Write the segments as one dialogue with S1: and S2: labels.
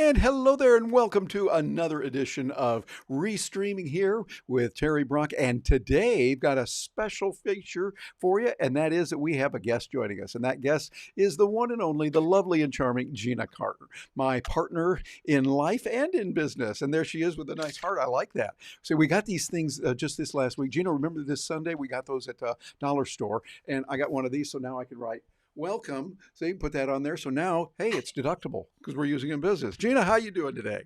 S1: And hello there, and welcome to another edition of Restreaming here with Terry Brock. And today, we've got a special feature for you, and that is that we have a guest joining us. And that guest is the one and only, the lovely and charming Gina Carr, my partner in life and in business. And there she is with a nice heart. I like that. So we got these things just this last week. Gina, remember this Sunday? We got those at Dollar Store, and I got one of these, so now I can write welcome. So you can put that on there. So now, hey, it's deductible because we're using it in business. Gina, how you doing today?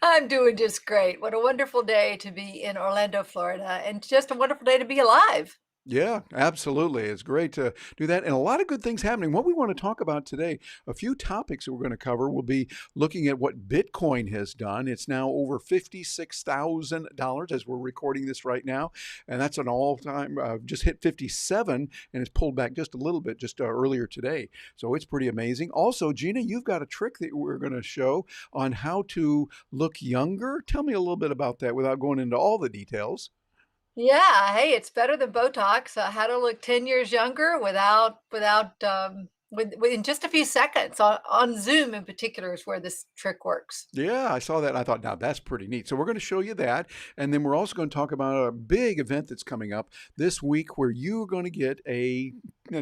S2: I'm doing just great. What a wonderful day to be in Orlando, Florida, and just a wonderful day to be alive.
S1: Yeah, absolutely. It's great to do that. And a lot of good things happening. What we want to talk about today, a few topics that we're going to cover will be looking at what Bitcoin has done. It's now over $56,000 as we're recording this right now. And that's an all-time, just hit 57 and it's pulled back just a little bit just earlier today. So it's pretty amazing. Also, Gina, you've got a trick that we're going to show on how to look younger. Tell me a little bit about that without going into all the details.
S2: Yeah, hey, it's better than Botox. How to look 10 years younger within just a few seconds on Zoom in particular is where this trick works.
S1: Yeah, I saw that and I thought, now that's pretty neat. So we're going to show you that. And then we're also going to talk about a big event that's coming up this week where you're going to get a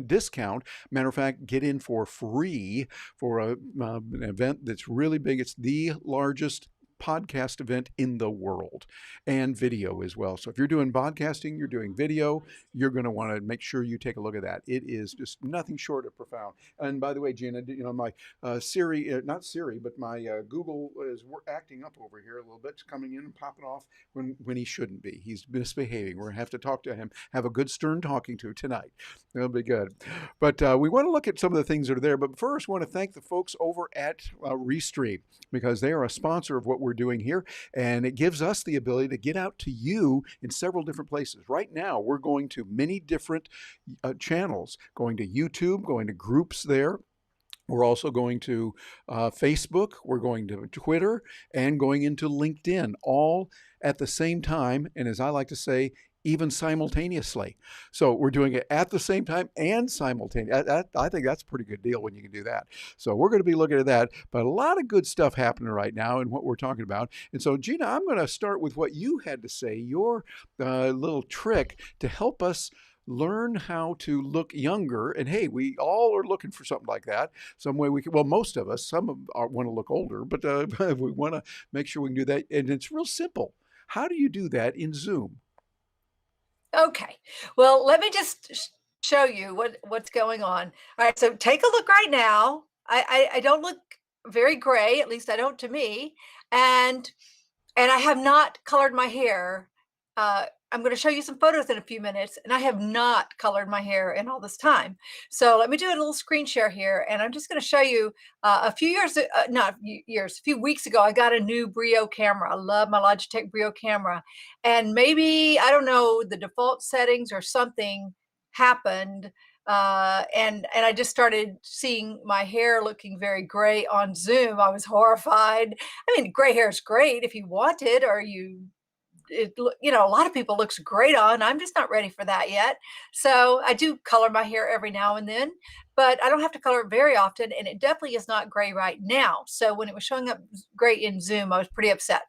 S1: discount. Matter of fact, get in for free for an event that's really big. It's the largest podcast event in the world, and video as well. So if you're doing podcasting, you're doing video, you're going to want to make sure you take a look at that. It is just nothing short of profound. And by the way, Gina, you know, my Siri, not Siri, but my Google is acting up over here a little bit. It's coming in and popping off when he shouldn't be. He's misbehaving. We're going to have to talk to him, have a good stern talking to tonight. It'll be good. But we want to look at some of the things that are there. But first, I want to thank the folks over at Restream, because they are a sponsor of what we're doing here, and it gives us the ability to get out to you in several different places. Right now, we're going to many different channels, going to YouTube, going to groups there. We're also going to Facebook, we're going to Twitter, and going into LinkedIn, all at the same time, and as I like to say, even simultaneously. So we're doing it at the same time and simultaneously. I think that's a pretty good deal when you can do that. So we're going to be looking at that, but a lot of good stuff happening right now and what we're talking about. And so, Gina, I'm going to start with what you had to say, your little trick to help us learn how to look younger. And hey, we all are looking for something like that. Some way we can, well, most of us, want to look older, but we want to make sure we can do that. And it's real simple. How do you do that in Zoom?
S2: Okay, well, let me just show you what's going on. All right, so take a look right now. I don't look very gray, at least I don't to me, and I have not colored my hair. I'm going to show you some photos in a few minutes, and I have not colored my hair in all this time. So let me do a little screen share here, and I'm just going to show you a few weeks ago, I got a new Brio camera. I love my Logitech Brio camera, and maybe, I don't know, the default settings or something happened, and I just started seeing my hair looking very gray on Zoom. I was horrified. I mean, gray hair is great if you want it, or a lot of people looks great on. I'm just not ready for that yet. So I do color my hair every now and then, but I don't have to color it very often. And it definitely is not gray right now. So when it was showing up gray in Zoom, I was pretty upset.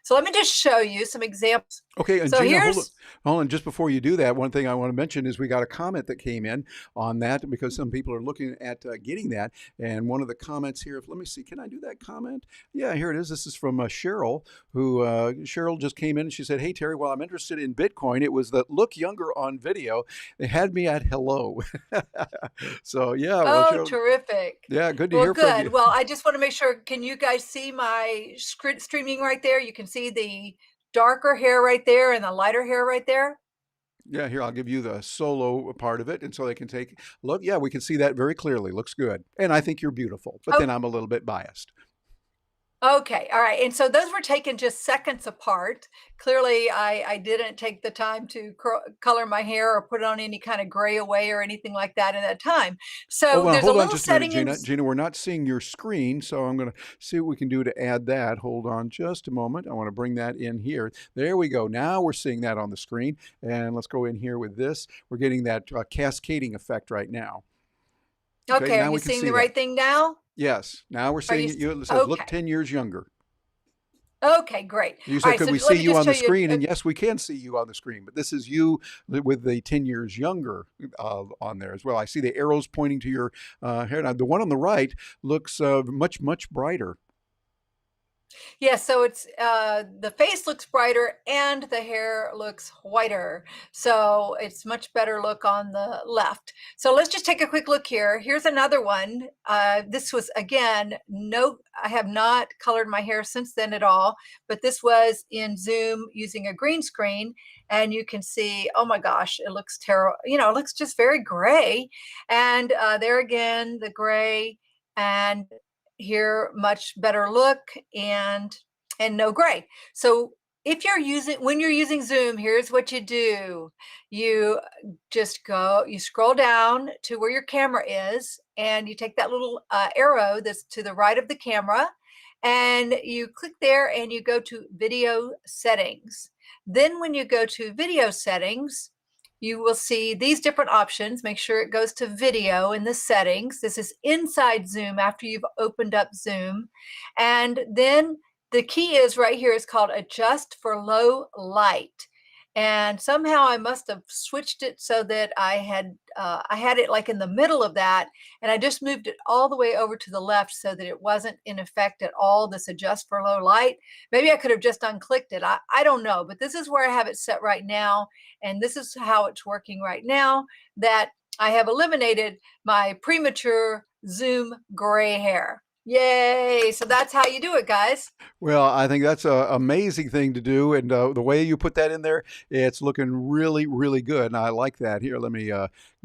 S2: So let me just show you some examples.
S1: Okay, and
S2: So
S1: Gina,
S2: here's
S1: hold on. Just before you do that, one thing I want to mention is we got a comment that came in on that because some people are looking at getting that. And one of the comments here, let me see, can I do that comment? Yeah, here it is. This is from Cheryl, who Cheryl just came in and she said, "Hey, Terry, well, I'm interested in Bitcoin. It was the look younger on video. They had me at hello." So, yeah. Well,
S2: Oh,
S1: Cheryl,
S2: terrific.
S1: yeah, good to
S2: Well,
S1: hear from
S2: good.
S1: you.
S2: Well, I just want to make sure, can you guys see my streaming right there? You can see the darker hair right there and the lighter hair right there.
S1: Yeah, here, I'll give you the solo part of it. And so they can take a look. Yeah, we can see that very clearly. Looks good. And I think you're beautiful, but
S2: Oh,
S1: then I'm a little bit biased.
S2: okay, all right. And so those were taken just seconds apart. Clearly, I didn't take the time to color my hair or put on any kind of gray away or anything like that in that time.
S1: Oh,
S2: So
S1: well,
S2: there's a
S1: hold on
S2: little
S1: just a minute,
S2: setting in.
S1: Gina. Gina, we're not seeing your screen, so I'm going to see what we can do to add that. Hold on just a moment. I want to bring that in here. There we go. Now we're seeing that on the screen. And let's go in here with this. We're getting that cascading effect right now. Okay,
S2: Okay, are
S1: now
S2: you
S1: we can
S2: seeing
S1: see
S2: the
S1: that.
S2: right thing now?
S1: Yes. Now we're
S2: Are you
S1: seeing it. It says look
S2: okay?
S1: 10 years younger.
S2: Okay, great.
S1: You
S2: All
S1: said,
S2: right,
S1: could
S2: so
S1: we
S2: let
S1: see
S2: me
S1: you
S2: just
S1: on
S2: show
S1: the
S2: you.
S1: screen? And yes, we can see you on the screen, but this is you with the 10 years younger on there as well. I see the arrows pointing to your hair. Now, the one on the right looks much, much brighter.
S2: Yeah, so it's the face looks brighter and the hair looks whiter. So it's much better look on the left. So let's just take a quick look here. Here's another one. This was again, no, I have not colored my hair since then at all, but this was in Zoom using a green screen. And you can see, oh my gosh, it looks terrible. You know, it looks just very gray. And there again, the gray. And here much better look and no gray. So if you're using when you're using Zoom, here's what you do. You just go, you scroll down to where your camera is, and you take that little arrow that's to the right of the camera, and you click there and you go to video settings. Then when you go to video settings, you will see these different options. Make sure it goes to video in the settings. This is inside Zoom after you've opened up Zoom. And then the key is right here is called adjust for low light. And somehow I must have switched it so that I had it like in the middle of that, and I just moved it all the way over to the left so that it wasn't in effect at all, this adjust for low light. Maybe I could have just unclicked it. I don't know, but this is where I have it set right now, and this is how it's working right now, that I have eliminated my premature Zoom gray hair. Yay! So that's how you do it, guys.
S1: Well, I think that's an amazing thing to do. And the way you put that in there, it's looking really, really good. And I like that. Here, let me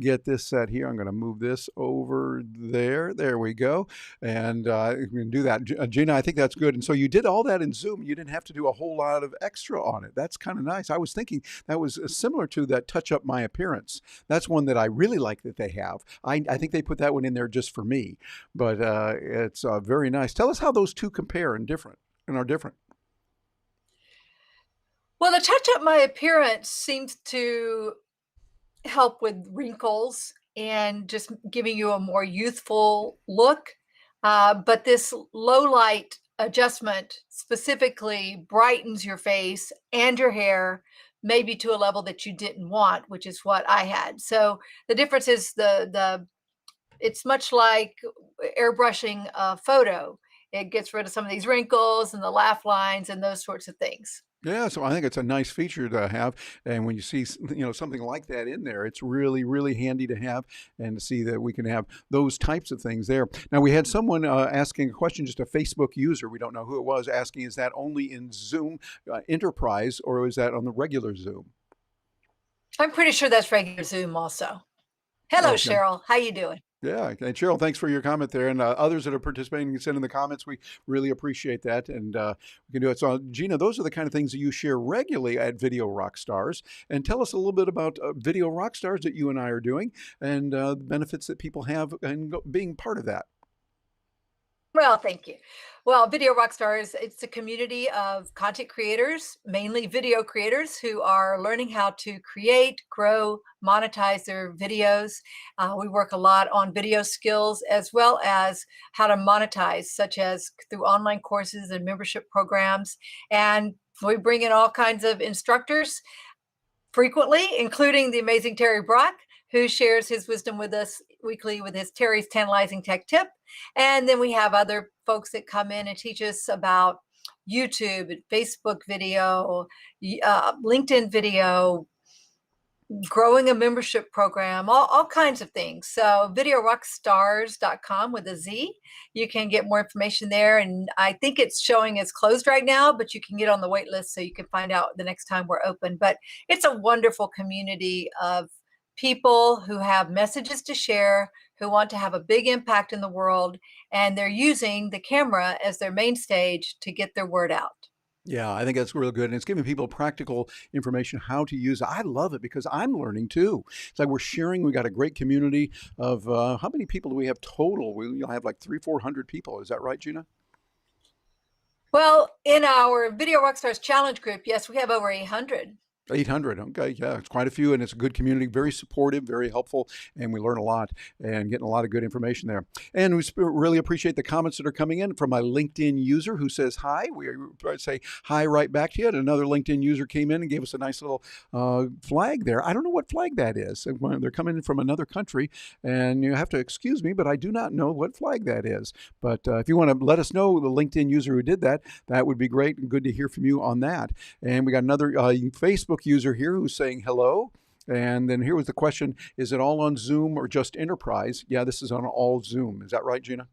S1: get this set here. I'm going to move this over there. There we go. And you can do that. Gina, I think that's good. And so you did all that in Zoom. You didn't have to do a whole lot of extra on it. That's kind of nice. I was thinking that was similar to that Touch Up My Appearance. That's one that I really like that they have. I think they put that one in there just for me. But it's very nice. Tell us how those two compare and are different.
S2: Well, the Touch Up My Appearance seems to help with wrinkles and just giving you a more youthful look. But this low light adjustment specifically brightens your face and your hair, maybe to a level that you didn't want, which is what I had. So the difference is the it's much like airbrushing a photo. It gets rid of some of these wrinkles and the laugh lines and those sorts of things.
S1: Yeah, so I think it's a nice feature to have, and when you see something like that in there, it's really really handy to have, and to see that we can have those types of things there. Now we had someone asking a question, just a Facebook user, we don't know who it was, asking, is that only in Zoom Enterprise or is that on the regular Zoom?
S2: I'm pretty sure that's regular Zoom also. Hello,
S1: Okay.
S2: Cheryl. How you doing?
S1: Yeah, and Cheryl, thanks for your comment there, and others that are participating and sending the comments. We really appreciate that, and we can do it. So, Gina, those are the kind of things that you share regularly at Video Rockstars. And tell us a little bit about Video Rockstars that you and I are doing, and the benefits that people have and being part of that.
S2: Well, thank you. Well, Video Rockstars, it's a community of content creators, mainly video creators who are learning how to create, grow, monetize their videos. We work a lot on video skills as well as how to monetize, such as through online courses and membership programs. And we bring in all kinds of instructors frequently, including the amazing Terry Brock, who shares his wisdom with us weekly with his Terry's Tantalizing Tech Tip. And then we have other folks that come in and teach us about YouTube, Facebook video, LinkedIn video, growing a membership program, all kinds of things. So videorockstars.com with a Z. You can get more information there. And I think it's showing it's closed right now, but you can get on the wait list so you can find out the next time we're open. But it's a wonderful community of people who have messages to share, who want to have a big impact in the world, and they're using the camera as their main stage to get their word out.
S1: Yeah, I think that's real good. And it's giving people practical information how to use it. I love it because I'm learning too. It's like we're sharing. We got a great community of how many people do we have total? We'll have like 400 people. Is that right, Gina?
S2: Well, in our Video Rockstars Challenge group, yes, we have over 800.
S1: 800. Okay, yeah, it's quite a few, and it's a good community, very supportive, very helpful, and we learn a lot and getting a lot of good information there. And we really appreciate the comments that are coming in from my LinkedIn user who says hi. We say hi right back to you. And another LinkedIn user came in and gave us a nice little flag there. I don't know what flag that is. They're coming in from another country, and you have to excuse me, but I do not know what flag that is. But if you want to let us know the LinkedIn user who did that, that would be great and good to hear from you on that. And we got another Facebook user here who's saying hello. And then here was the question, is it all on Zoom or just Enterprise? Yeah, this is on all Zoom. Is that right, Gina?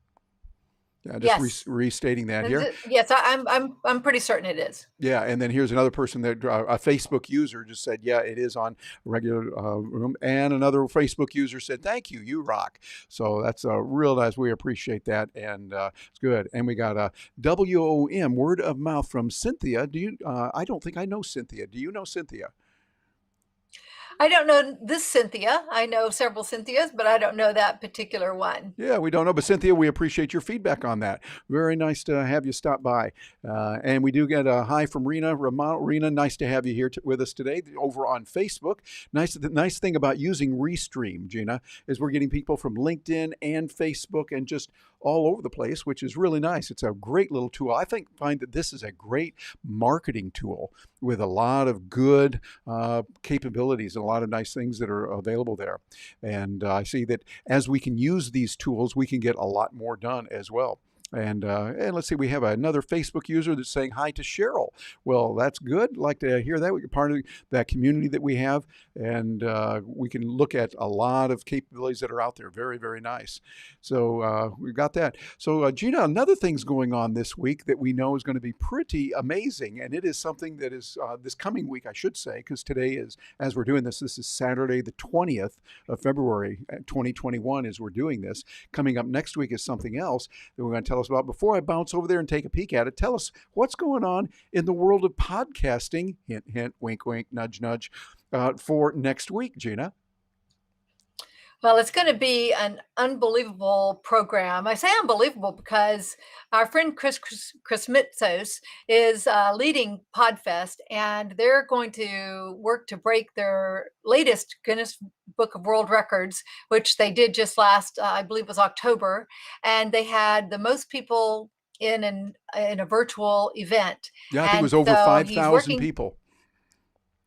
S1: Yeah, just
S2: Yes.
S1: restating that here.
S2: Yes, I'm pretty certain it is.
S1: Yeah, and then here's another person that a Facebook user just said, yeah, it is on regular room. And another Facebook user said, thank you, you rock. So that's real nice. We appreciate that, and it's good. And we got a WOM, word of mouth from Cynthia. Do you? I don't think I know Cynthia. Do you know Cynthia?
S2: I don't know this Cynthia. I know several Cynthias, but I don't know that particular one.
S1: Yeah, we don't know, but Cynthia, we appreciate your feedback on that. Very nice to have you stop by. And we do get a hi from Rena. Rena, nice to have you here with us today over on Facebook. The nice thing about using Restream, Gina, is we're getting people from LinkedIn and Facebook and just all over the place, which is really nice. It's a great little tool. I find that this is a great marketing tool with a lot of good capabilities and a lot of nice things that are available there. And I see that as we can use these tools, we can get a lot more done as well. And let's see, we have another Facebook user that's saying hi to Cheryl. Well, that's good. Like to hear that. We're part of that community that we have, and we can look at a lot of capabilities that are out there. Very, very nice. So we've got that. So Gina, another thing's going on this week that we know is going to be pretty amazing, and it is something that is this coming week, I should say, because today is, as we're doing this is Saturday the 20th of February 2021 as we're doing this. Coming up next week is something else that we're going to tell us about. Before I bounce over there and take a peek at it, tell us what's going on in the world of podcasting, hint, hint, wink, wink, nudge, nudge, for next week, Gina.
S2: Well, it's going to be an unbelievable program. I say unbelievable because our friend Chris Mitzos is leading Podfest, and they're going to work to break their latest Guinness Book of World Records, which they did just last, I believe it was October, and they had the most people in a virtual event.
S1: Yeah, I think it
S2: And
S1: was over
S2: so he's
S1: 5,000
S2: working.
S1: people.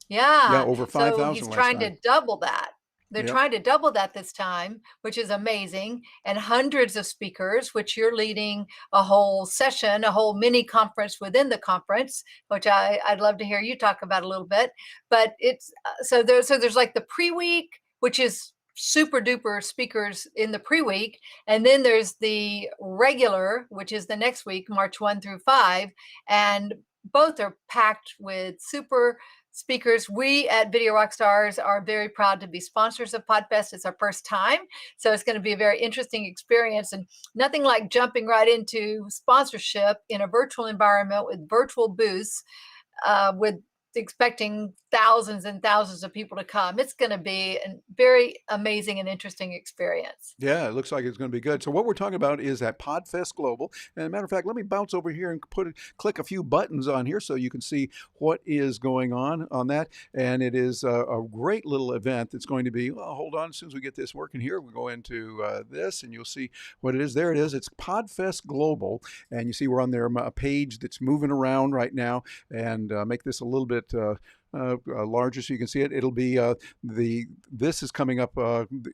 S1: Yeah,
S2: Yeah.
S1: over
S2: So he's
S1: 5,000 last
S2: trying
S1: time.
S2: to double that. They're
S1: Yep.
S2: trying to double that this time, which is amazing. And hundreds of speakers, which you're leading a whole session, a whole mini conference within the conference, which I'd love to hear you talk about a little bit. But it's so there's like the pre-week, which is super duper speakers in the pre-week, and then there's the regular, which is the next week, March 1 through 5, and both are packed with super speakers. We at Video Rockstars are very proud to be sponsors of Podfest. It's our first time, so it's going to be a very interesting experience, and nothing like jumping right into sponsorship in a virtual environment with virtual booths, with expecting thousands and thousands of people to come. It's going to be a very amazing and interesting experience.
S1: Yeah, it looks like it's going to be good. So what we're talking about is at Podfest Global. And as a matter of fact, let me bounce over here and click a few buttons on here so you can see what is going on that. And it is a great little event that's going to be, well, hold on, as soon as we get this working here, we'll go into this and you'll see what it is. There it is. It's Podfest Global. And you see we're on there, a page that's moving around right now, and make this a little bit larger so you can see it. It'll be this is coming up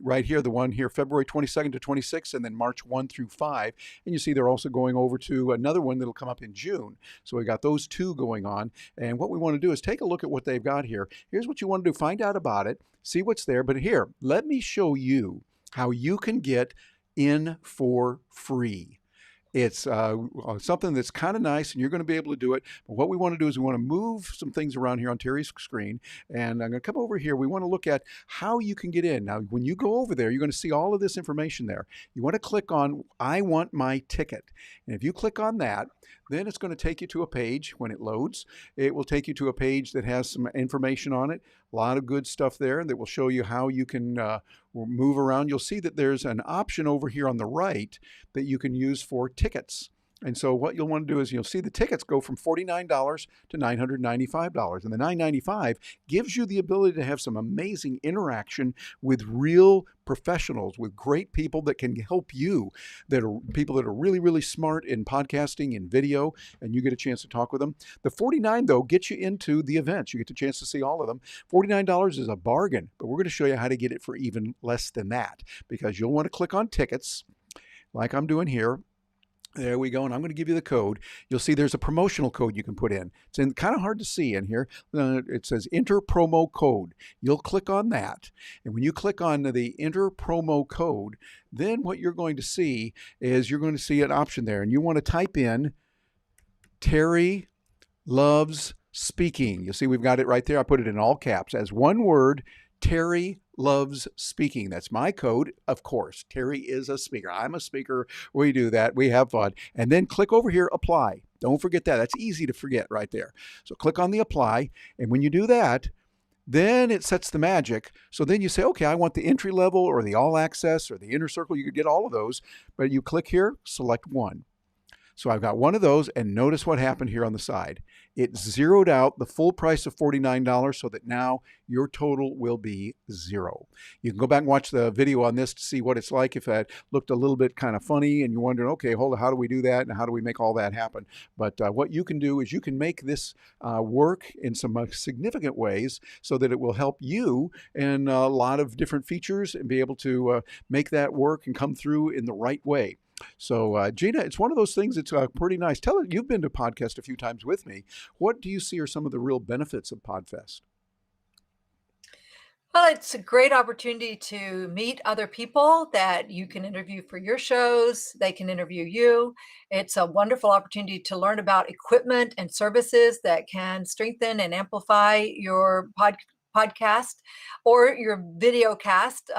S1: right here, the one here, February 22nd to 26th, and then March 1 through 5. And you see they're also going over to another one that'll come up in June. So we got those two going on. And what we want to do is take a look at what they've got here. Here's what you want to do: find out about it, see what's there. But here, let me show you how you can get in for free. It's something that's kind of nice, and you're going to be able to do it. But what we want to do is we want to move some things around here on Terry's screen. And I'm going to come over here. We want to look at how you can get in. Now, when you go over there, you're going to see all of this information there. You want to click on I want my ticket. And if you click on that, then it's going to take you to a page. When it loads, it will take you to a page that has some information on it. A lot of good stuff there that will show you how you can move around. You'll see that there's an option over here on the right that you can use for tickets. And so what you'll want to do is you'll see the tickets go from $49 to $995. And the $995 gives you the ability to have some amazing interaction with real professionals, with great people that can help you, that are people that are really, really smart in podcasting and video, and you get a chance to talk with them. The 49 though gets you into the events. You get the chance to see all of them. $49 is a bargain, but we're going to show you how to get it for even less than that, because you'll want to click on tickets like I'm doing here. There we go, and I'm going to give you the code. You'll see there's a promotional code you can put in. It's kind of hard to see in here. It says enter promo code. You'll click on that, and when you click on the enter promo code, then what you're going to see is you're going to see an option there, and you want to type in Terry loves speaking. You'll see we've got it right there. I put it in all caps as one word, Terry loves speaking. That's my code, of course. Terry is a speaker. I'm a speaker. We do that. We have fun. And then click over here, apply. Don't forget that. That's easy to forget right there. So click on the apply. And when you do that, then it sets the magic. So then you say, okay, I want the entry level or the all access or the inner circle. You could get all of those, but you click here, select one. So I've got one of those, and notice what happened here on the side. It zeroed out the full price of $49 so that now your total will be zero. You can go back and watch the video on this to see what it's like if that looked a little bit kind of funny and you're wondering, okay, hold on, how do we do that and how do we make all that happen? But what you can do is you can make this work in some significant ways so that it will help you in a lot of different features and be able to make that work and come through in the right way. So, Gina, it's one of those things that's pretty nice. Tell us, you've been to Podcast a few times with me. What do you see are some of the real benefits of Podfest?
S2: Well, it's a great opportunity to meet other people that you can interview for your shows. They can interview you. It's a wonderful opportunity to learn about equipment and services that can strengthen and amplify your podcast or your video cast.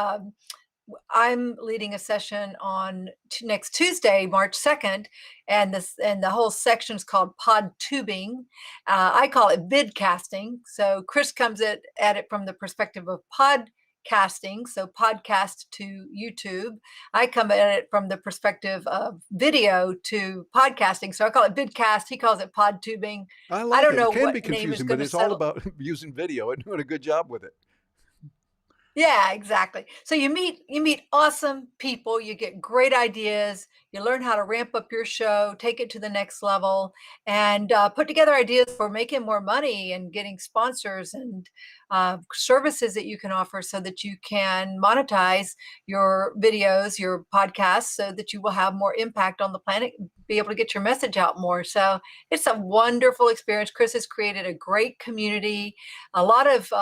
S2: I'm leading a session on next Tuesday, March 2nd, and the whole section is called pod tubing. I call it vidcasting. So Chris comes at it from the perspective of podcasting, so podcast to YouTube. I come at it from the perspective of video to podcasting. So I call it vidcast. He calls it pod tubing.
S1: I
S2: I
S1: like
S2: don't
S1: it. It
S2: know
S1: can
S2: what
S1: be
S2: name is
S1: confusing, but
S2: going to
S1: it's all
S2: settle.
S1: about using video and doing a good job with it.
S2: Yeah, exactly. So you meet awesome people, you get great ideas, you learn how to ramp up your show, take it to the next level, and put together ideas for making more money and getting sponsors and services that you can offer so that you can monetize your videos, your podcasts, so that you will have more impact on the planet, be able to get your message out more. So it's a wonderful experience. Chris has created a great community, a lot of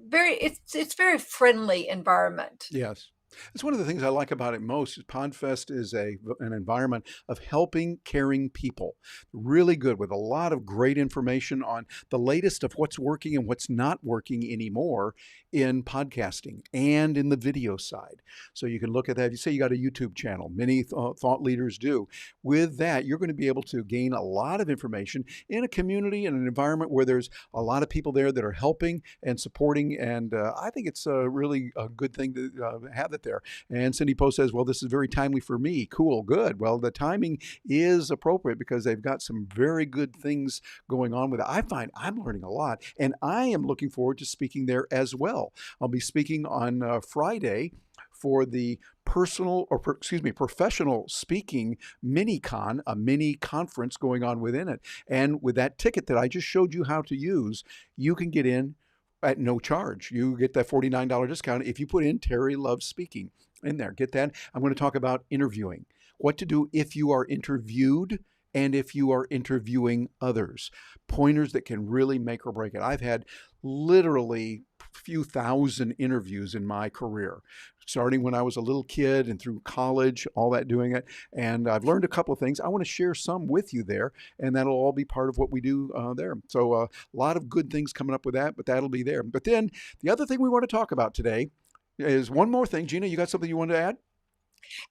S2: it's very friendly environment.
S1: Yes. It's one of the things I like about it most is Podfest is an environment of helping, caring people. Really good with a lot of great information on the latest of what's working and what's not working anymore in podcasting and in the video side. So you can look at that. You say you got a YouTube channel. Many thought leaders do. With that, you're going to be able to gain a lot of information in a community and an environment where there's a lot of people there that are helping and supporting. And I think it's a really a good thing to have it there. And Cindy Post says, well, this is very timely for me. Cool, good. Well, the timing is appropriate because they've got some very good things going on with it. I find I'm learning a lot, and I am looking forward to speaking there as well. I'll be speaking on Friday for the professional speaking mini-con, a mini conference going on within it. And with that ticket that I just showed you how to use, you can get in at no charge. You get that $49 discount if you put in Terry Loves Speaking in there. Get that? I'm going to talk about interviewing, what to do if you are interviewed and if you are interviewing others. Pointers that can really make or break it. I've had literally a few thousand interviews in my career, starting when I was a little kid and through college, all that doing it. And I've learned a couple of things. I want to share some with you there, and that'll all be part of what we do there. So a lot of good things coming up with that, but that'll be there. But then the other thing we want to talk about today is one more thing. Gina, you got something you wanted to add?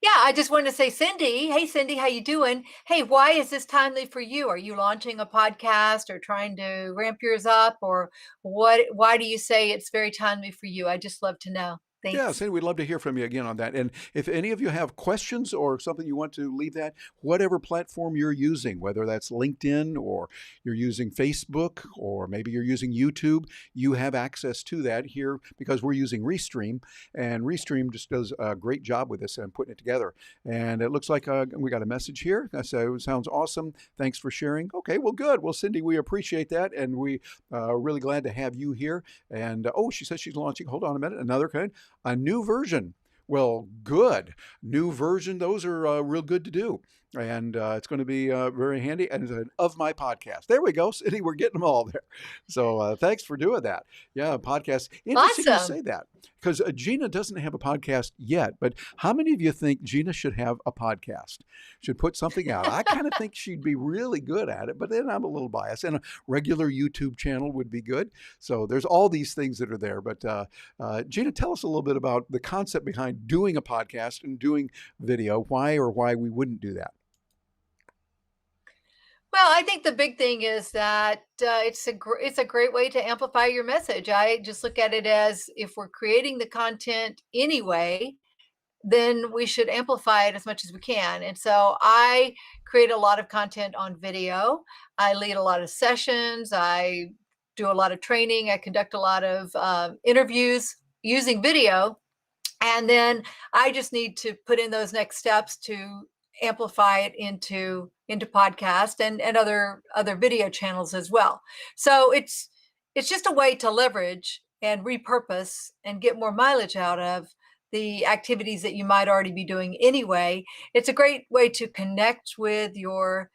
S2: Yeah, I just wanted to say, Cindy, hey Cindy, how you doing? Hey, why is this timely for you? Are you launching a podcast or trying to ramp yours up, or what? Why do you say it's very timely for you? I just love to know.
S1: Yeah,
S2: Thanks.
S1: Cindy, we'd love to hear from you again on that. And if any of you have questions or something you want to leave that, whatever platform you're using, whether that's LinkedIn or you're using Facebook or maybe you're using YouTube, you have access to that here because we're using Restream. And Restream just does a great job with this and putting it together. And it looks like we got a message here. So it sounds awesome. Thanks for sharing. Okay, well, good. Well, Cindy, we appreciate that. And we are really glad to have you here. And oh, she says she's launching, hold on a minute, another kind. A new version. Well, good. New version, those are real good to do. And it's going to be very handy. And it's an of my podcast. There we go, Cindy. We're getting them all there. So thanks for doing that. Yeah, podcast. Interesting you
S2: Awesome.
S1: say that because Gina doesn't have a podcast yet. But how many of you think Gina should have a podcast? Should put something out? I kind of think she'd be really good at it, but then I'm a little biased. And a regular YouTube channel would be good. So there's all these things that are there. But Gina, tell us a little bit about the concept behind doing a podcast and doing video. Why we wouldn't do that?
S2: Well, I think the big thing is that it's a great way to amplify your message. I just look at it as if we're creating the content anyway, then we should amplify it as much as we can. And so I create a lot of content on video. I lead a lot of sessions. I do a lot of training. I conduct a lot of interviews using video. And then I just need to put in those next steps to amplify it into podcast and other video channels as well. So it's just a way to leverage and repurpose and get more mileage out of the activities that you might already be doing anyway. It's a great way to connect with your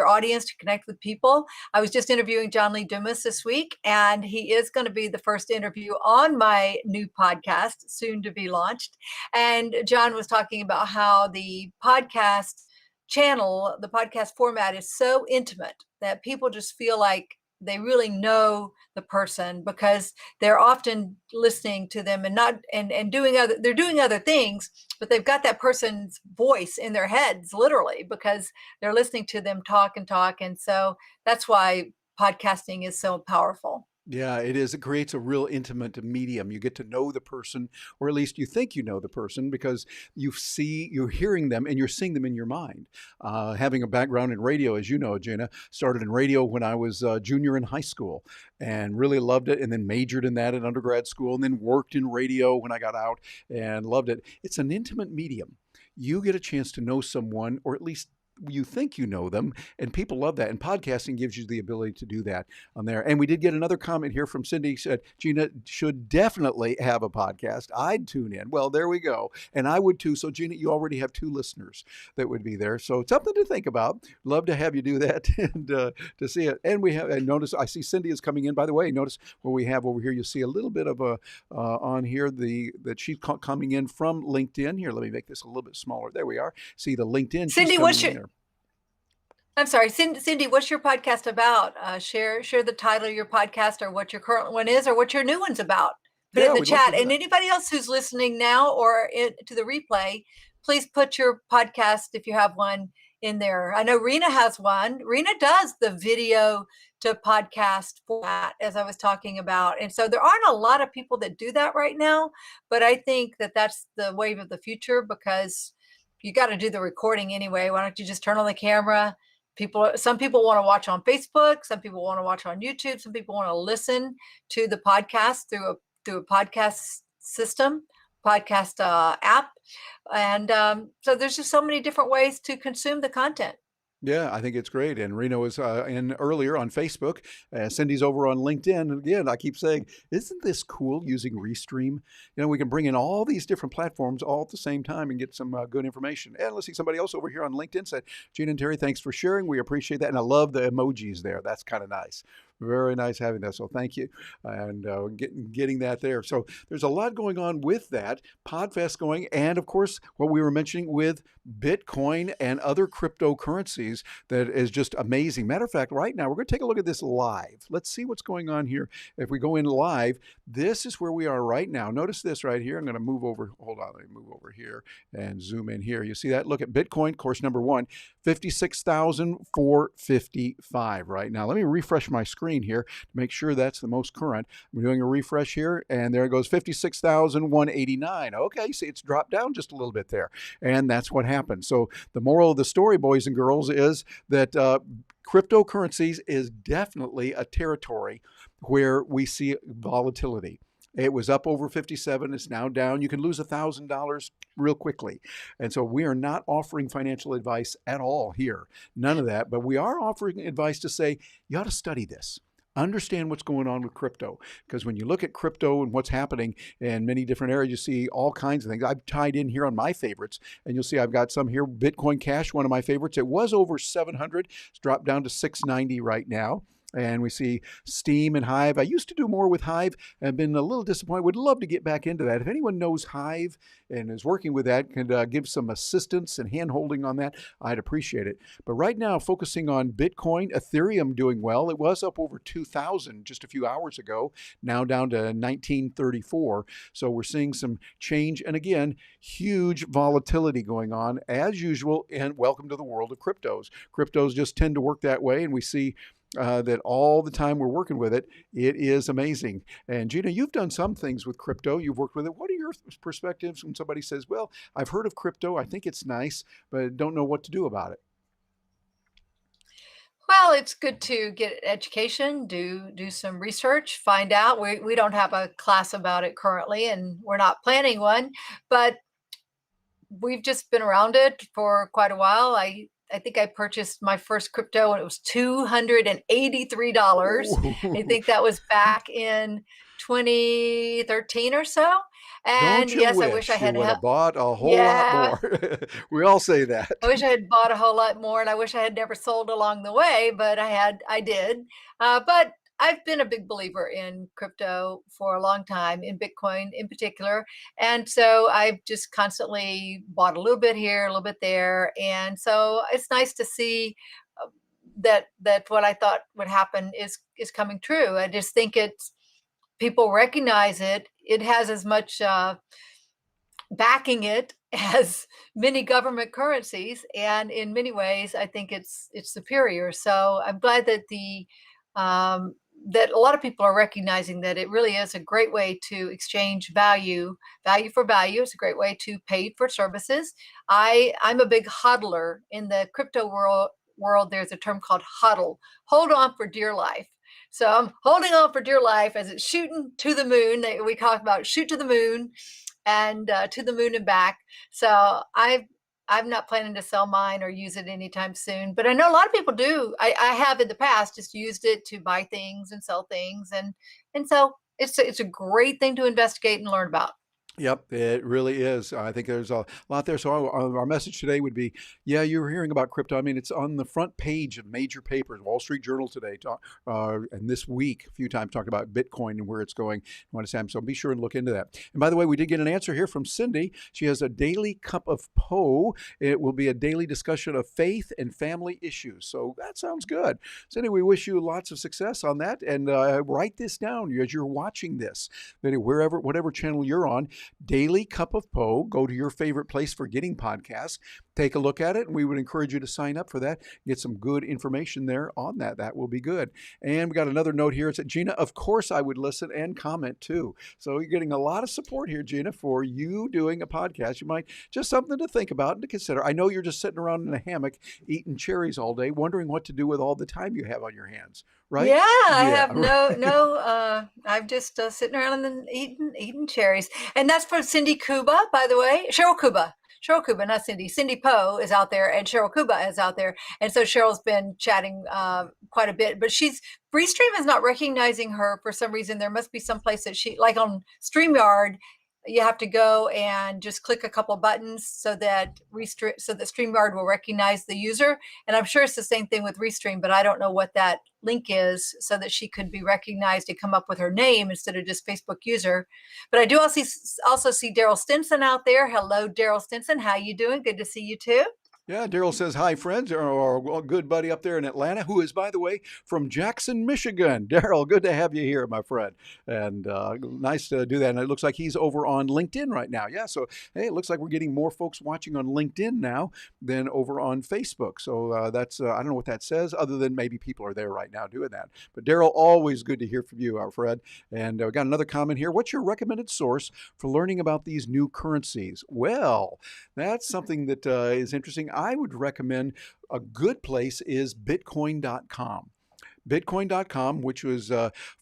S2: audience, to connect with people. I was just interviewing John Lee Dumas this week, and he is going to be the first interview on my new podcast, soon to be launched. And John was talking about how the podcast channel, the podcast format is so intimate that people just feel like they really know the person because they're often listening to them and not and doing other things, but they've got that person's voice in their heads literally because they're listening to them talk and talk. And so that's why podcasting is so powerful.
S1: Yeah, it is. It creates a real intimate medium. You get to know the person, or at least you think you know the person because you're hearing them and you're seeing them in your mind. Having a background in radio, as you know, Gina, started in radio when I was a junior in high school and really loved it and then majored in that in undergrad school and then worked in radio when I got out and loved it. It's an intimate medium. You get a chance to know someone, or at least you think you know them, and people love that. And podcasting gives you the ability to do that on there. And we did get another comment here from Cindy, said Gina should definitely have a podcast. I'd tune in. Well, there we go. And I would too. So Gina, you already have 2 listeners that would be there. So it's something to think about. Love to have you do that and to see it. And notice, I see Cindy is coming in, by the way. Notice what we have over here. You see a little bit of a on here, that she's coming in from LinkedIn. Here, let me make this a little bit smaller. There we are. See the LinkedIn.
S2: Cindy,
S1: She's coming in there.
S2: I'm sorry, Cindy, what's your podcast about? Share the title of your podcast or what your current one is or what your new one's about. Put it
S1: Yeah,
S2: in the
S1: we'd love to
S2: chat.
S1: do
S2: And
S1: that.
S2: anybody else who's listening now or to the replay, please put your podcast, if you have one, in there. I know Rena has one. Rena does the video to podcast format, as I was talking about. And so there aren't a lot of people that do that right now, but I think that that's the wave of the future because you got to do the recording anyway. Why don't you just turn on the camera? Some people want to watch on Facebook, some people want to watch on YouTube, some people want to listen to the podcast through a podcast system, podcast app. And so there's just so many different ways to consume the content.
S1: Yeah, I think it's great. And Reno was in earlier on Facebook. Cindy's over on LinkedIn. And again, I keep saying, isn't this cool using Restream? We can bring in all these different platforms all at the same time and get some good information. And let's see, somebody else over here on LinkedIn said, Gina and Terry, thanks for sharing. We appreciate that. And I love the emojis there. That's kind of nice. Very nice having that. So thank you. And getting that there. So there's a lot going on with that. Podfest going. And of course, what we were mentioning with Bitcoin and other cryptocurrencies that is just amazing. Matter of fact, right now, we're going to take a look at this live. Let's see what's going on here. If we go in live, this is where we are right now. Notice this right here. I'm going to move over. Hold on. Let me move over here and zoom in here. You see that? Look at Bitcoin, course number 1, 56,455 right now. Let me refresh my screen screen here to make sure that's the most current. We're doing a refresh here, and there it goes, 56,189. Okay, you see it's dropped down just a little bit there, and that's what happened. So the moral of the story, boys and girls, is that cryptocurrencies is definitely a territory where we see volatility. It was up over 57. It's now down. You can lose $1,000 real quickly. And so we are not offering financial advice at all here. None of that. But we are offering advice to say, you ought to study this. Understand what's going on with crypto. Because when you look at crypto and what's happening in many different areas, you see all kinds of things. I've tied in here on my favorites, and you'll see I've got some here. Bitcoin Cash, one of my favorites. It was over 700. It's dropped down to 690 right now. And we see Steam and Hive. I used to do more with Hive. I've been a little disappointed. Would love to get back into that. If anyone knows Hive and is working with that, can give some assistance and hand-holding on that, I'd appreciate it. But right now, focusing on Bitcoin, Ethereum doing well. It was up over 2,000 just a few hours ago, now down to 1934. So we're seeing some change. And again, huge volatility going on as usual. And welcome to the world of cryptos. Cryptos just tend to work that way. And we see that all the time we're working with it, it is amazing. And Gina, you've done some things with crypto. You've worked with it. What are your perspectives when somebody says, well, I've heard of crypto, I think it's nice, but don't know what to do about it?
S2: Well, it's good to get education, do some research, find out. We don't have a class about it currently, and we're not planning one, but we've just been around it for quite a while. I think I purchased my first crypto and it was $283. I
S1: Ooh,
S2: think that was back in 2013 or so. And
S1: don't you
S2: yes, I wish I
S1: wish you
S2: had
S1: would have bought a whole lot
S2: yeah,
S1: more? We all say that.
S2: I wish I had bought a whole lot more, and I wish I had never sold along the way, but I did. But I've been a big believer in crypto for a long time, in Bitcoin in particular. And so I've just constantly bought a little bit here, a little bit there. And so it's nice to see that what I thought would happen is coming true. I just think it's people recognize it. It has as much backing it as many government currencies, and in many ways I think it's superior. So I'm glad that the that a lot of people are recognizing that it really is a great way to exchange value for value. It's a great way to pay for services. I'm a big hodler in the crypto world. There's a term called hodl, hold on for dear life. So I'm holding on for dear life as it's shooting to the moon. We talk about shoot to the moon and to the moon and back. So I'm not planning to sell mine or use it anytime soon, but I know a lot of people do. I have in the past just used it to buy things and sell things, and so it's a great thing to investigate and learn about.
S1: Yep, it really is. I think there's a lot there. So our message today would be, yeah, you're hearing about crypto. I mean, it's on the front page of major papers. Wall Street Journal today, and this week, a few times talked about Bitcoin and where it's going. You want to say, so be sure and look into that. And by the way, we did get an answer here from Cindy. She has a daily cup of Poe. It will be a daily discussion of faith and family issues. So that sounds good. Cindy, we wish you lots of success on that. And write this down as you're watching this, wherever, whatever channel you're on. Daily Cup of Poe. Go to your favorite place for getting podcasts. Take a look at it, and we would encourage you to sign up for that. Get some good information there on that. That will be good. And we got another note here. It's at Gina. Of course, I would listen and comment too. So you're getting a lot of support here, Gina, for you doing a podcast. You might just something to think about and to consider. I know you're just sitting around in a hammock eating cherries all day, wondering what to do with all the time you have on your hands, right?
S2: Yeah, I
S1: Yeah.
S2: have no. I'm just sitting around and eating cherries, and that's from Cindy Kuba, by the way. Cheryl Kuba, not Cindy. Cindy Poe is out there, and Cheryl Kuba is out there, and so Cheryl's been chatting quite a bit. But Freestream is not recognizing her for some reason. There must be some place that she, like on StreamYard, you have to go and just click a couple buttons so that StreamYard will recognize the user. And I'm sure it's the same thing with Restream, but I don't know what that link is so that she could be recognized and come up with her name instead of just Facebook user. But I do also see Daryl Stinson out there. Hello, Daryl Stinson. How you doing? Good to see you too.
S1: Yeah, Daryl says, hi, friends, or a good buddy up there in Atlanta, who is, by the way, from Jackson, Michigan. Daryl, good to have you here, my friend. And nice to do that. And it looks like he's over on LinkedIn right now. Yeah, so, hey, it looks like we're getting more folks watching on LinkedIn now than over on Facebook. So that's, I don't know what that says, other than maybe people are there right now doing that. But Daryl, always good to hear from you, our friend. And we got another comment here. What's your recommended source for learning about these new currencies? Well, that's something that is interesting. I would recommend a good place is bitcoin.com. Bitcoin.com, which was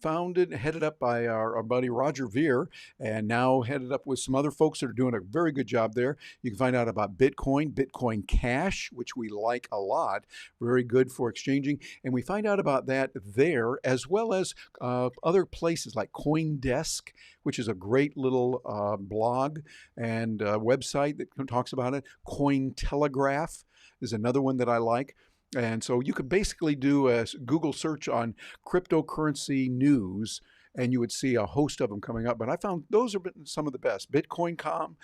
S1: founded, headed up by our buddy Roger Ver, and now headed up with some other folks that are doing a very good job there. You can find out about Bitcoin, Bitcoin Cash, which we like a lot, very good for exchanging. And we find out about that there, as well as other places like CoinDesk, which is a great little blog and website that talks about it. Cointelegraph is another one that I like. And so you could basically do a Google search on cryptocurrency news, and you would see a host of them coming up. But I found those are some of the best. Bitcoin.com,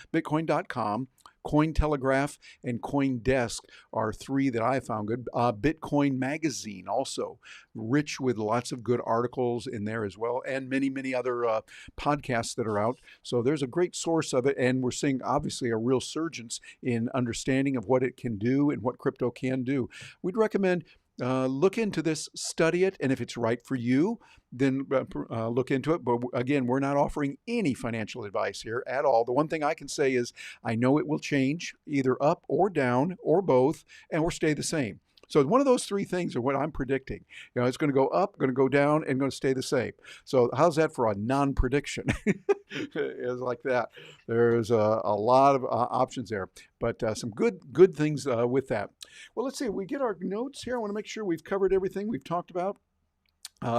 S1: Cointelegraph, and CoinDesk are three that I found good. Bitcoin Magazine, also rich with lots of good articles in there as well, and many, many other podcasts that are out. So there's a great source of it, and we're seeing obviously a real surgence in understanding of what it can do and what crypto can do. We'd recommend look into this, study it, and if it's right for you, then look into it. But again, we're not offering any financial advice here at all. The one thing I can say is I know it will change either up or down or both, or stay the same. So one of those three things are what I'm predicting. It's going to go up, going to go down, and going to stay the same. So how's that for a non-prediction? It's like that. There's a lot of options there, but some good things with that. Well, let's see. We get our notes here. I want to make sure we've covered everything we've talked about.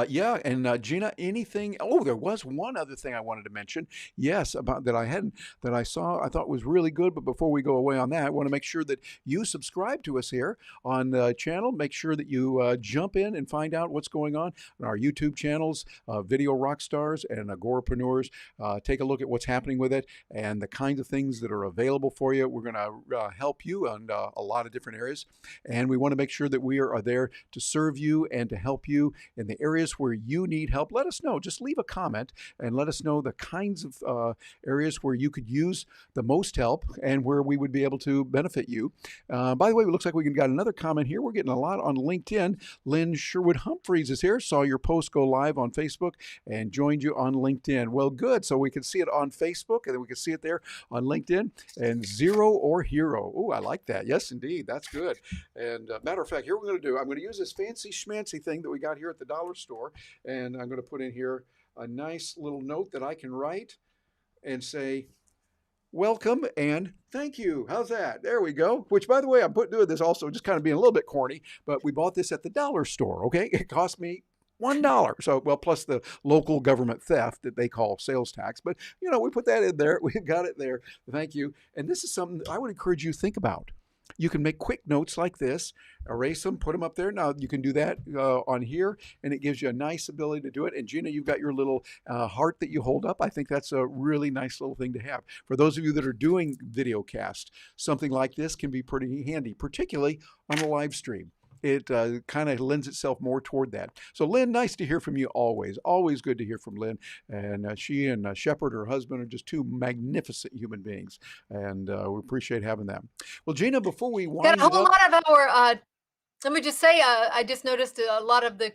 S1: Yeah, and Gina, anything? Oh, there was one other thing I wanted to mention. Yes, about that I saw, I thought was really good. But before we go away on that, I want to make sure that you subscribe to us here on the channel. Make sure that you jump in and find out what's going on our YouTube channels, Video Rockstars and Agorapreneurs. Take a look at what's happening with it and the kinds of things that are available for you. We're going to help you on a lot of different areas, and we want to make sure that we are there to serve you and to help you in the areas where you need help. Let us know. Just leave a comment and let us know the kinds of areas where you could use the most help and where we would be able to benefit you. By the way, it looks like we got another comment here. We're getting a lot on LinkedIn. Lynn Sherwood Humphreys is here. Saw your post go live on Facebook and joined you on LinkedIn. Well, good. So we can see it on Facebook and then we can see it there on LinkedIn. And Zero or Hero. Oh, I like that. Yes, indeed. That's good. And matter of fact, here we're going to do, I'm going to use this fancy schmancy thing that we got here at the dollar store, and I'm going to put in here a nice little note that I can write and say, welcome and thank you. How's that? There we go. Which, by the way, I'm doing this also just kind of being a little bit corny, but we bought this at the dollar store, okay? It cost me $1. So, well, plus the local government theft that they call sales tax. But, we put that in there. We've got it there. Thank you. And this is something I would encourage you to think about. You can make quick notes like this, erase them, put them up there. Now you can do that on here, and it gives you a nice ability to do it. And Gina, you've got your little heart that you hold up. I think that's a really nice little thing to have. For those of you that are doing video cast, something like this can be pretty handy, particularly on a live stream. It kind of lends itself more toward that. So Lynn, nice to hear from you always. Always good to hear from Lynn. And she and Shepard, her husband, are just two magnificent human beings. And we appreciate having them. Well, Gina, before we
S2: Got
S1: wind
S2: a
S1: it
S2: whole
S1: up.
S2: lot of let me just say, I just noticed a lot of the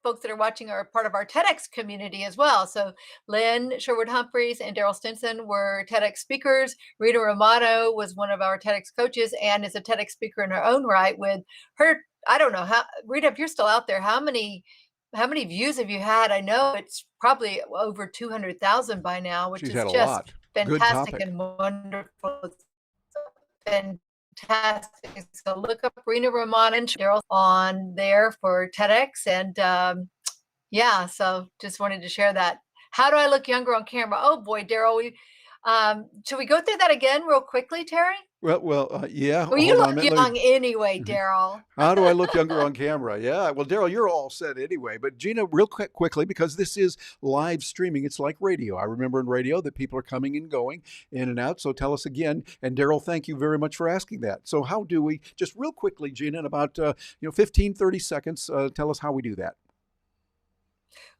S2: folks that are watching are part of our TEDx community as well. So Lynn Sherwood Humphreys and Daryl Stinson were TEDx speakers. Rita Romano was one of our TEDx coaches and is a TEDx speaker in her own right with her. I don't know how, Rita, if you're still out there, how many views have you had? I know it's probably over 200,000 by now, which
S1: She's had
S2: is
S1: a
S2: just
S1: lot. Good
S2: fantastic
S1: topic.
S2: and wonderful. Fantastic. So look up Rena Romano and Daryl on there for TEDx. And yeah, so just wanted to share that. How do I look younger on camera? Oh boy, Daryl, should we go through that again real quickly, Terry?
S1: Yeah.
S2: Well, you
S1: Hold on a
S2: look
S1: minute. Let
S2: young
S1: me.
S2: anyway, Daryl.
S1: How do I look younger on camera? Yeah. Well, Daryl, you're all set anyway. But Gina, real quickly, because this is live streaming, it's like radio. I remember in radio that people are coming and going in and out. So tell us again. And Daryl, thank you very much for asking that. So how do we, just real quickly, Gina, in about 15, 30 seconds, tell us how we do that.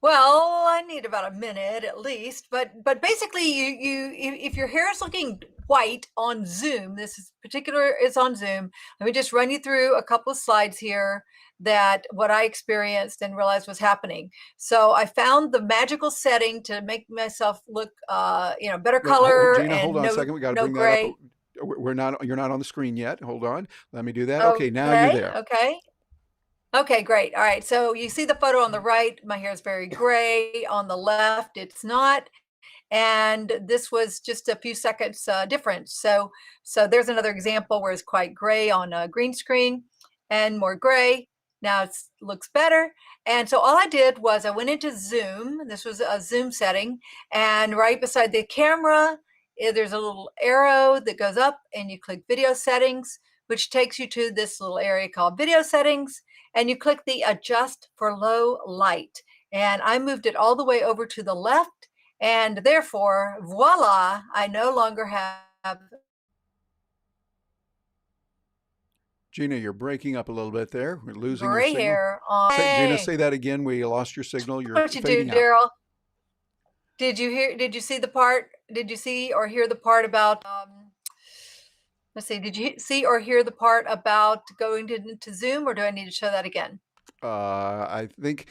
S2: Well, I need about a minute at least, but basically, if your hair is looking white on Zoom, this is particular is on Zoom. Let me just run you through a couple of slides here that what I experienced and realized was happening. So I found the magical setting to make myself look, better color
S1: Gina, hold
S2: and
S1: on a
S2: no
S1: second. We got to
S2: no
S1: bring that up.
S2: gray.
S1: We're not. You're not on the screen yet. Hold on. Let me do that. Okay, now you're
S2: Okay,
S1: there.
S2: okay. Okay, great. All right. So you see the photo on the right, my hair is very gray. On the left, it's not. And this was just a few seconds difference. So there's another example where it's quite gray on a green screen and more gray. Now it looks better. And so all I did was I went into Zoom. This was a Zoom setting. And right beside the camera, there's a little arrow that goes up and you click video settings, which takes you to this little area called video settings. And you click the adjust for low light. And I moved it all the way over to the left, and therefore, voila, I no longer have
S1: Gina, you're breaking up a little bit there. We're losing your
S2: gray
S1: signal.
S2: hair on.
S1: Gina,
S2: Hey,
S1: say that again. We lost your signal. You're
S2: what you do,
S1: fading out.
S2: Daryl? Did you see the part? Did you see or hear the part about? Let's see. Did you see or hear the part about going to Zoom, or do I need to show that again?
S1: I think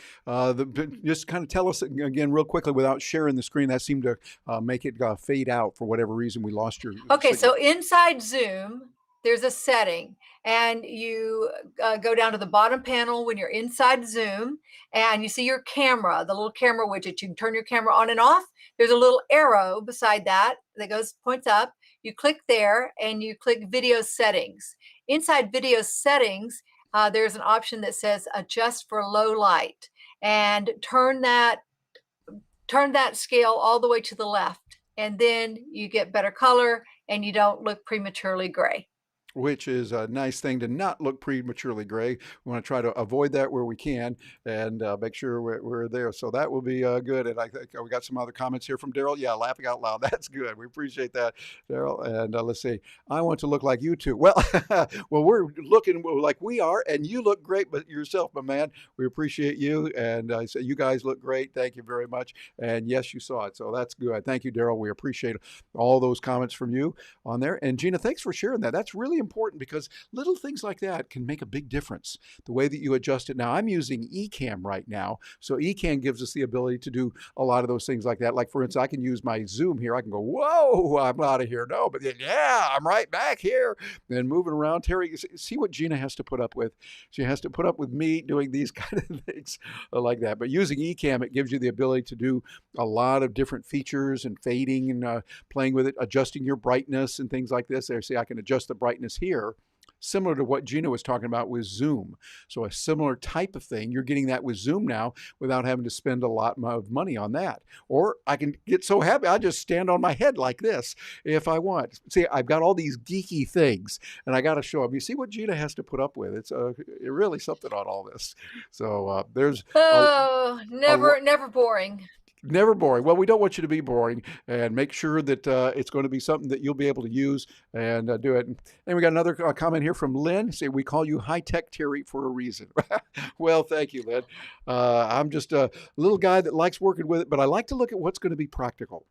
S1: just kind of tell us again real quickly without sharing the screen. That seemed to make it fade out for whatever reason. We lost your
S2: Okay,
S1: signal.
S2: so inside Zoom, there's a setting, and you go down to the bottom panel when you're inside Zoom, and you see your camera, the little camera widget. You can turn your camera on and off. There's a little arrow beside that that points up. You click there, and you click video settings. Inside video settings, there's an option that says adjust for low light, and turn that scale all the way to the left, and then you get better color and you don't look prematurely gray.
S1: Which is a nice thing to not look prematurely gray. We want to try to avoid that where we can and make sure we're there. So that will be good. And I think we got some other comments here from Daryl. Yeah, laughing out loud. That's good. We appreciate that, Daryl. And let's see. I want to look like you too. Well, well, we're looking like we are, and you look great, but yourself, my man. We appreciate you. And I say you guys look great. Thank you very much. And yes, you saw it. So that's good. Thank you, Daryl. We appreciate all those comments from you on there. And Gina, thanks for sharing that. That's really important because little things like that can make a big difference. The way that you adjust it. Now, I'm using Ecamm right now. So Ecamm gives us the ability to do a lot of those things like that. Like, for instance, I can use my Zoom here. I can go, whoa, I'm out of here. No, but then, yeah, I'm right back here. Then moving around. Terry, see what Gina has to put up with. She has to put up with me doing these kind of things like that. But using Ecamm, it gives you the ability to do a lot of different features and fading and playing with it, adjusting your brightness and things like this. There, see, I can adjust the brightness here, similar to what Gina was talking about with Zoom. So a similar type of thing. You're getting that with Zoom now without having to spend a lot of money on that. Or I can get so happy, I just stand on my head like this if I want. See, I've got all these geeky things and I got to show them. You see what Gina has to put up with. It's really something on all this. So there's
S2: Oh,
S1: a,
S2: never boring.
S1: never boring. Well, we don't want you to be boring, and make sure that it's going to be something that you'll be able to use and do it. And we got another comment here from Lynn. Say, we call you High Tech Terry for a reason. Well, thank you, Lynn. I'm just a little guy that likes working with it, but I like to look at what's going to be practical.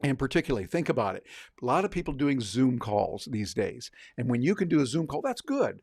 S1: And particularly, think about it. A lot of people doing Zoom calls these days. And when you can do a Zoom call, that's good.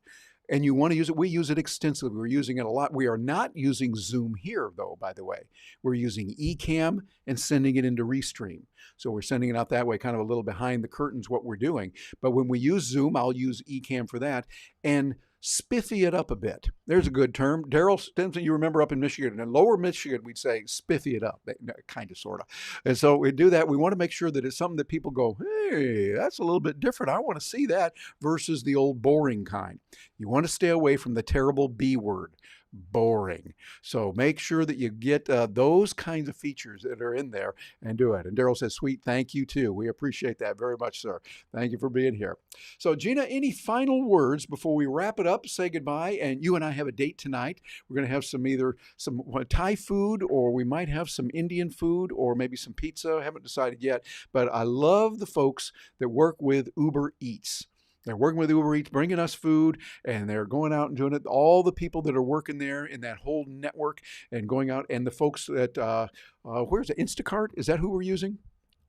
S1: And you want to use it, we use it extensively. We're using it a lot. We are not using Zoom here, though, by the way. We're using Ecamm and sending it into Restream. So we're sending it out that way, kind of a little behind the curtains what we're doing. But when we use Zoom, I'll use Ecamm for that. And spiffy it up a bit. There's a good term. Daryl Stimson, you remember up in Michigan. In lower Michigan, we'd say spiffy it up, kind of, sort of. And so we do that. We want to make sure that it's something that people go, hey, that's a little bit different. I want to see that versus the old boring kind. You want to stay away from the terrible B word. boring. So make sure that you get those kinds of features that are in there and do it. And Daryl says, sweet, thank you too. We appreciate that very much, sir. Thank you for being here. So Gina, any final words before we wrap it up, say goodbye? And you and I have a date tonight. We're going to have either some Thai food, or we might have some Indian food, or maybe some pizza. I haven't decided yet, but I love the folks that work with Uber Eats. They're working with Uber Eats, bringing us food, and they're going out and doing it. All the people that are working there in that whole network and going out, and the folks that, where's it? Instacart? Is that who we're using?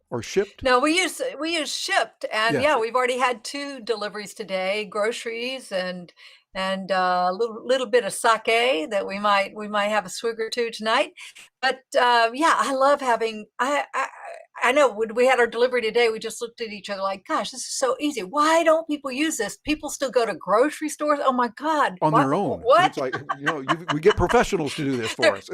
S1: Or Shipped?
S2: No, we use Shipped, and
S1: Yeah.
S2: yeah, we've already had 2 deliveries today, groceries and a little bit of sake that we might have a swig or 2 tonight. But, yeah, I love having I know when we had our delivery today, we just looked at each other like, "Gosh, this is so easy. Why don't people use this? People still go to grocery stores? Oh my god,
S1: On
S2: what
S1: their own.
S2: what?"
S1: It's like, we get professionals to do this for us.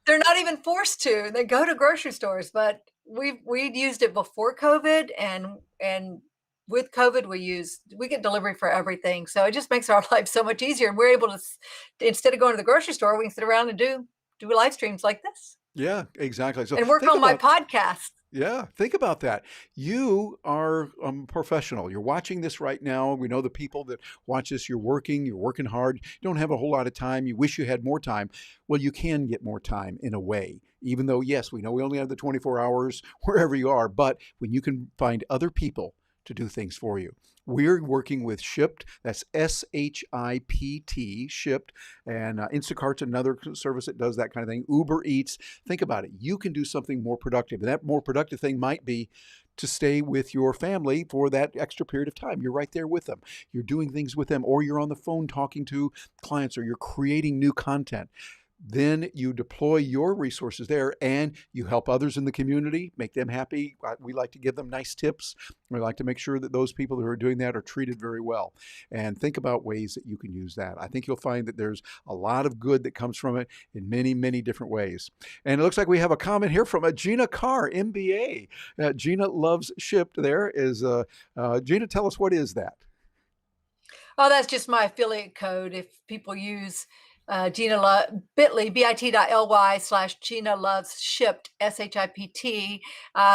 S2: They're not even forced to. They go to grocery stores, but we'd used it before COVID, and with COVID, we get delivery for everything. So it just makes our life so much easier. And we're able to instead of going to the grocery store, we can sit around and do live streams like this
S1: Yeah, exactly. So
S2: and work
S1: think
S2: on my
S1: about
S2: podcast.
S1: Yeah, think about that. You are a professional. You're watching this right now. We know the people that watch this. You're working hard. You don't have a whole lot of time. You wish you had more time. Well, you can get more time in a way, even though, yes, we know we only have the 24 hours wherever you are, but when you can find other people to do things for you. We're working with Shipped. That's SHIPT, Shipped. And Instacart's another service that does that kind of thing. Uber Eats. Think about it. You can do something more productive. And that more productive thing might be to stay with your family for that extra period of time. You're right there with them. You're doing things with them, or you're on the phone talking to clients, or you're creating new content. Then you deploy your resources there and you help others in the community, make them happy. We like to give them nice tips. We like to make sure that those people who are doing that are treated very well. And think about ways that you can use that. I think you'll find that there's a lot of good that comes from it in many, many different ways. And it looks like we have a comment here from Gina Carr, MBA. Gina loves Shipped. There is, Gina, tell us, what is that?
S2: Oh, that's just my affiliate code. If people use Gina Bitly, bit.ly/Gina Loves Shipped, SHIPT,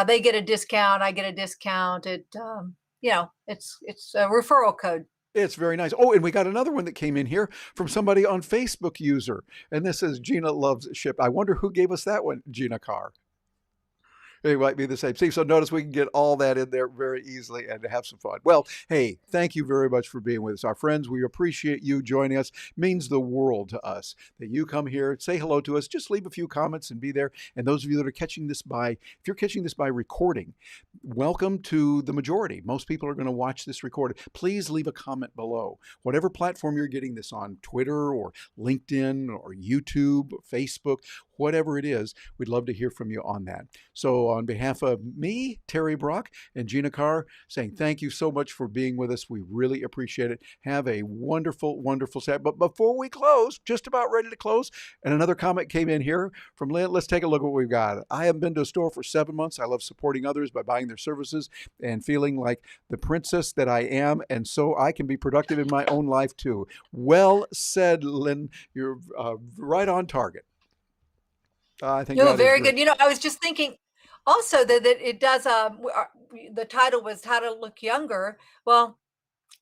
S2: they get a discount. I get a discount. It's a referral code.
S1: It's very nice. Oh, and we got another one that came in here from somebody on Facebook user. And this is Gina Loves Shipped. I wonder who gave us that one, Gina Carr. It might be the same. See, so notice we can get all that in there very easily and have some fun. Well, hey, thank you very much for being with us. Our friends, we appreciate you joining us. It means the world to us that you come here, say hello to us, just leave a few comments and be there. And those of you that are catching this if you're catching this by recording, welcome to the majority. Most people are going to watch this recorded. Please leave a comment below. Whatever platform you're getting this on, Twitter or LinkedIn or YouTube or Facebook, whatever it is, we'd love to hear from you on that. So on behalf of me, Terry Brock, and Gina Carr, saying thank you so much for being with us. We really appreciate it. Have a wonderful, wonderful set. But before we close, just about ready to close, and another comment came in here from Lynn. Let's take a look at what we've got. I haven't been to a store for 7 months. I love supporting others by buying their services and feeling like the princess that I am, and so I can be productive in my own life too. Well said, Lynn. You're right on target. I think
S2: No,
S1: that is
S2: very
S1: great.
S2: good. I was just thinking also that it does, the title was How to Look Younger. Well,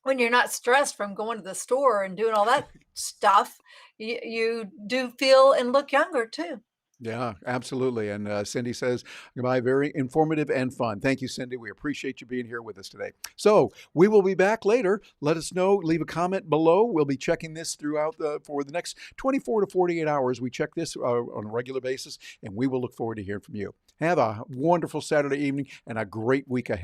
S2: when you're not stressed from going to the store and doing all that stuff, you do feel and look younger too.
S1: Yeah, absolutely. And Cindy says, goodbye, very informative and fun. Thank you, Cindy. We appreciate you being here with us today. So we will be back later. Let us know. Leave a comment below. We'll be checking this throughout for the next 24 to 48 hours. We check this on a regular basis, and we will look forward to hearing from you. Have a wonderful Saturday evening and a great week ahead.